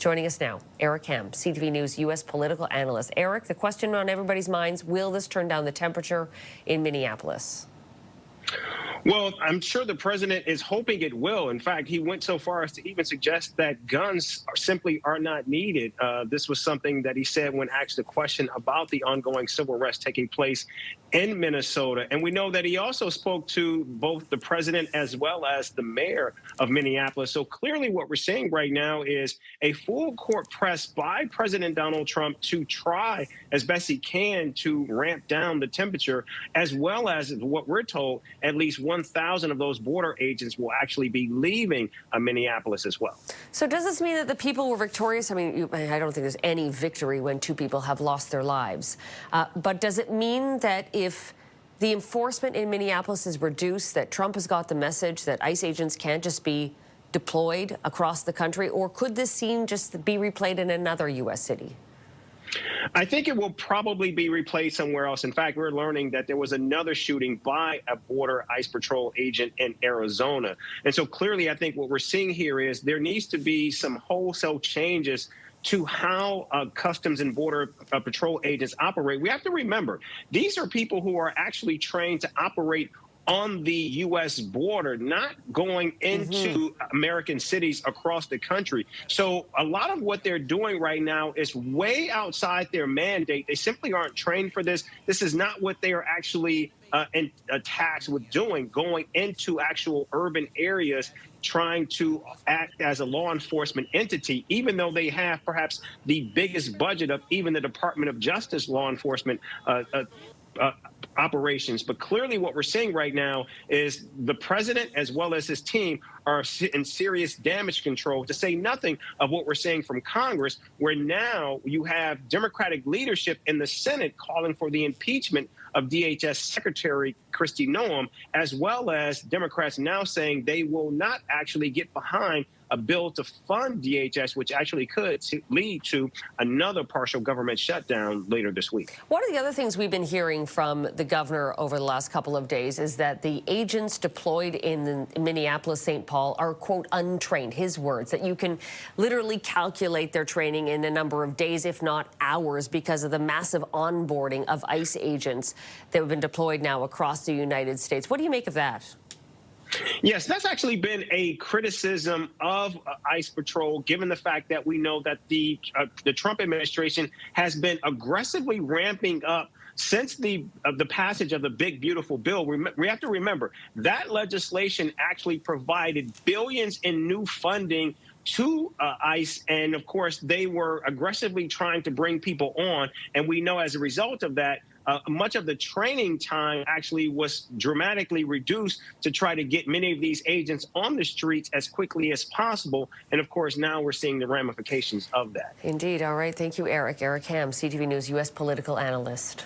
Joining us now, Eric Ham, CTV News U.S. political analyst. Eric, the question on everybody's minds, will this turn down the temperature in Minneapolis? Well, I'm sure the president is hoping it will. In fact, he went so far as to even suggest that guns simply are not needed. This was something that he said when asked a question about the ongoing civil unrest taking place in Minnesota. And we know that he also spoke to both the president as well as the mayor of Minneapolis. So clearly what we're seeing right now is a full court press by President Donald Trump to try as best he can to ramp down the temperature, as well as what we're told, at least 1,000 of those border agents will actually be leaving Minneapolis as well. So does this mean that the people were victorious? I mean, I don't think there's any victory when two people have lost their lives. But does it mean that if the enforcement in Minneapolis is reduced, that Trump has got the message that ICE agents can't just be deployed across the country? Or could this scene just be replayed in another U.S. city? I think it will probably be replayed somewhere else. In fact, we're learning that there was another shooting by a border ICE patrol agent in Arizona. And so clearly, I think what we're seeing here is there needs to be some wholesale changes to how Customs and Border Patrol agents operate. We have to remember, these are people who are actually trained to operate on the U.S. border, not going into American cities across the country. So a lot of what they're doing right now is way outside their mandate. They simply aren't trained for this. This is not what they are actually tasked with doing, going into actual urban areas, trying to act as a law enforcement entity, even though they have perhaps the biggest budget of even the Department of Justice law enforcement operations. But clearly what we're seeing right now is the president as well as his team are in serious damage control, to say nothing of what we're seeing from Congress, where now you have Democratic leadership in the Senate calling for the impeachment of DHS Secretary Kristi Noem, as well as Democrats now saying they will not actually get behind a bill to fund DHS, which actually could lead to another partial government shutdown later this week. One of the other things we've been hearing from the governor over the last couple of days is that the agents deployed in Minneapolis, St. Paul are, quote, untrained, his words, that you can literally calculate their training in a number of days, if not hours, because of the massive onboarding of ICE agents that have been deployed now across the United States. What do you make of that? Yes, that's actually been a criticism of ICE Patrol, given the fact that we know that the Trump administration has been aggressively ramping up since the passage of the Big Beautiful Bill. We have to remember that legislation actually provided billions in new funding to ICE, and of course they were aggressively trying to bring people on, and we know as a result of that, much of the training time actually was dramatically reduced to try to get many of these agents on the streets as quickly as possible. And of course, now we're seeing the ramifications of that. Indeed. All right. Thank you, Eric. Eric Ham, CTV News U.S. political analyst.